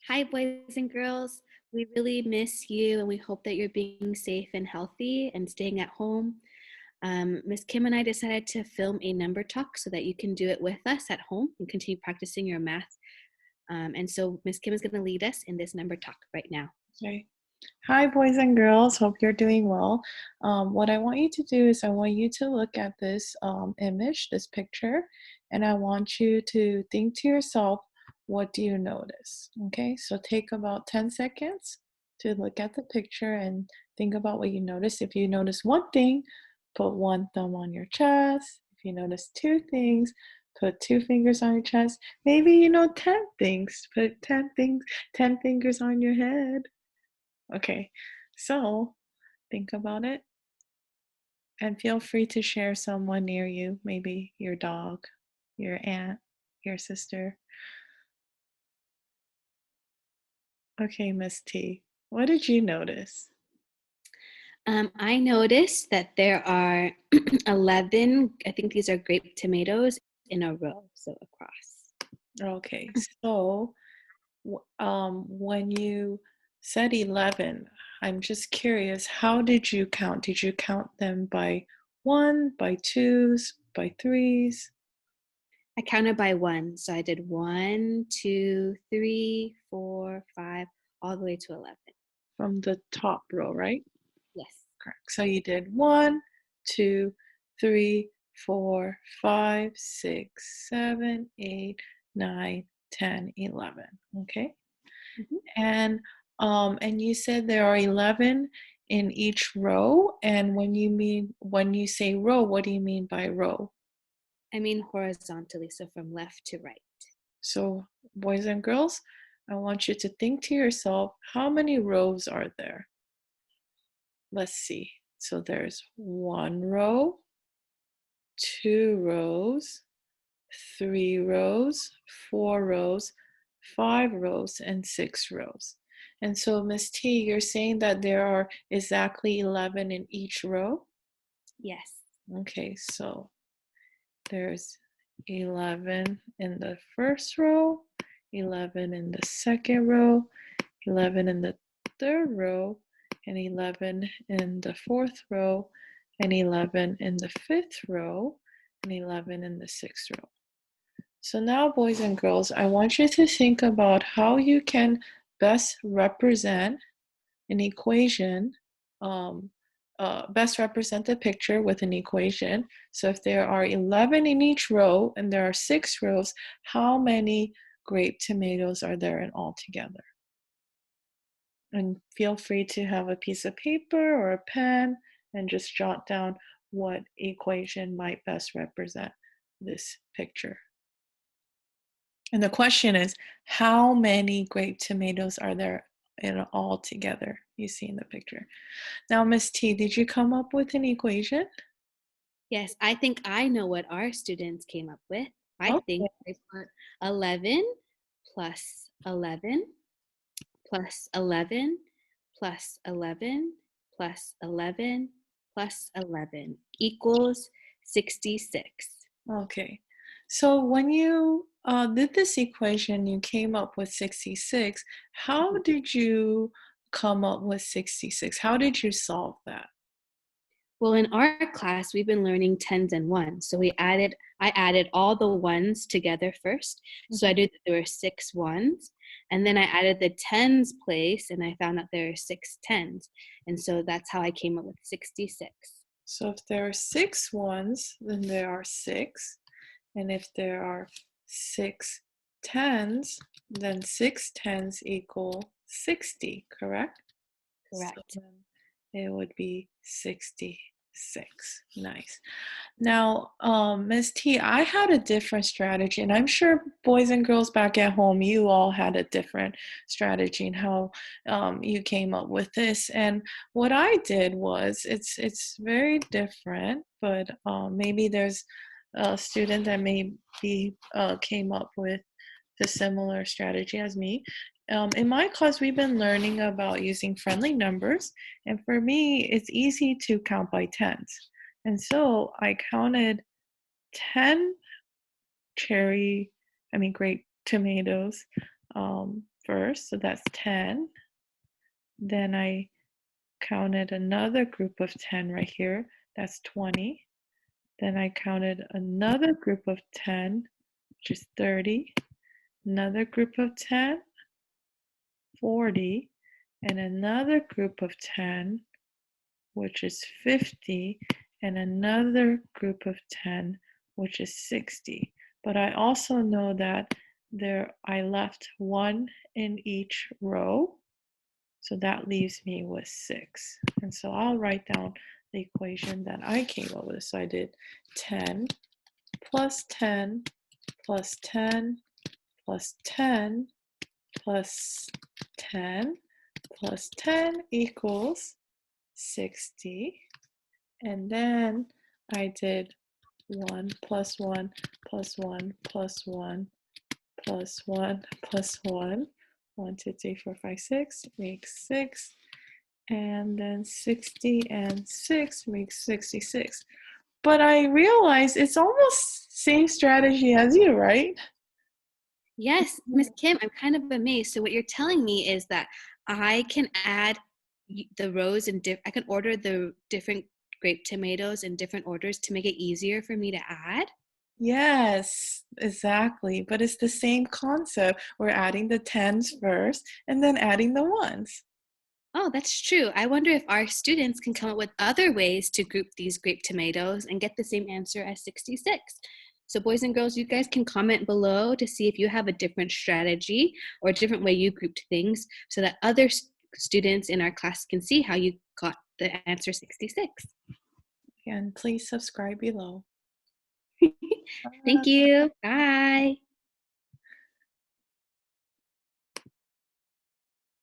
Hi, boys and girls. We really miss you and we hope that you're being safe and healthy and staying at home. Miss Kim and I decided to film a number talk so that you can do it with us at home and continue practicing your math. And so Miss Kim is going to lead us in this number talk right now. Okay. Hi, boys and girls. Hope you're doing well. What I want you to do is I want you to look at this image, this picture, and I want you to think to yourself, what do you notice? Okay, so take about 10 seconds to look at the picture and think about what you notice. If you notice one thing, put one thumb on your chest. If you notice two things, put two fingers on your chest. Maybe you know 10 things, put 10 things, 10 fingers on your head. Okay, so think about it and feel free to share someone near you, maybe your dog, your aunt, your sister. Okay, Miss T, what did you notice? I noticed that there are 11, I think these are grape tomatoes in a row, so across. Okay, so when you said 11, I'm just curious, how did you count? Did you count them by one, by twos, by threes? I counted by one. So I did 1, 2, 3, 4, 5, all the way to 11. From the top row, right? Yes. Correct. So you did 1, 2, 3, 4, 5, 6, 7, 8, 9, 10, 11. Okay. Mhm. And you said there are 11 in each row. And when you say row, what do you mean by row? I mean horizontally, so from left to right. So boys and girls, I want you to think to yourself, how many rows are there? Let's see. So there's one row, two rows, three rows, four rows, five rows, and six rows. And so, Miss T, you're saying that there are exactly 11 in each row? Yes. Okay, so there's 11 in the first row, 11 in the second row, 11 in the third row, and 11 in the fourth row, and 11 in the fifth row, and 11 in the sixth row. So now, boys and girls, I want you to think about how you can best represent an equation, um, best represent the picture with an equation. So if there are 11 in each row and there are six rows, how many grape tomatoes are there in all together? And feel free to have a piece of paper or a pen and just jot down what equation might best represent this picture. And the question is, how many grape tomatoes are there in all together? You see in the picture. Now, Miss T, did you come up with an equation? Yes, I think I know what our students came up with. I Okay. think they put 11 plus 11 plus 11 plus 11 plus 11 plus 11 equals 66. Okay. So when you did this equation, you came up with 66. How did you come up with 66? How did you solve that? Well, in our class, we've been learning tens and ones. So I added all the ones together first. So I Mhm. knew that there were six ones. And then I added the tens place and I found out there are six tens. And so that's how I came up with 66. So if there are six ones, then there are six. And if there are six tens, then six tens equal 60, correct? So Correct. then it would be 66. Nice. Now, Ms. T, I had a different strategy, and I'm sure boys and girls back at home, you all had a different strategy in how you came up with this. And what I did was, it's very different, but maybe there's a student that maybe came up with the similar strategy as me. In my class, we've been learning about using friendly numbers, and for me, it's easy to count by tens. And so I counted 10 cherry, I mean, grape tomatoes first, so that's 10. Then I counted another group of 10 right here, that's 20. Then I counted another group of 10, which is 30. Another group of 10, 40. And another group of 10, which is 50. And another group of 10, which is 60. But I also know that I left 1 in each row. So that leaves me with 6. And so I'll write down the equation that I came up with. So I did 10 plus 10 plus 10 plus 10 plus 10 plus 10 equals 60. And then I did 1 plus 1 plus 1 plus 1 plus 1 plus 1. 1, 2, 3, 4, 5, 6 makes 6. And then 60 and 6 makes 66. But I realize it's almost same strategy as you, right? Yes, Miss Kim, I'm kind of amazed. So what you're telling me is that I can add the rows and I can order the different grape tomatoes in different orders to make it easier for me to add. Yes, exactly. But it's the same concept. We're adding the tens first and then adding the ones. Oh, that's true. I wonder if our students can come up with other ways to group these grape tomatoes and get the same answer as 66. So, boys and girls, you guys can comment below to see if you have a different strategy or a different way you grouped things so that other students in our class can see how you got the answer 66. And please subscribe below. Thank you. Bye.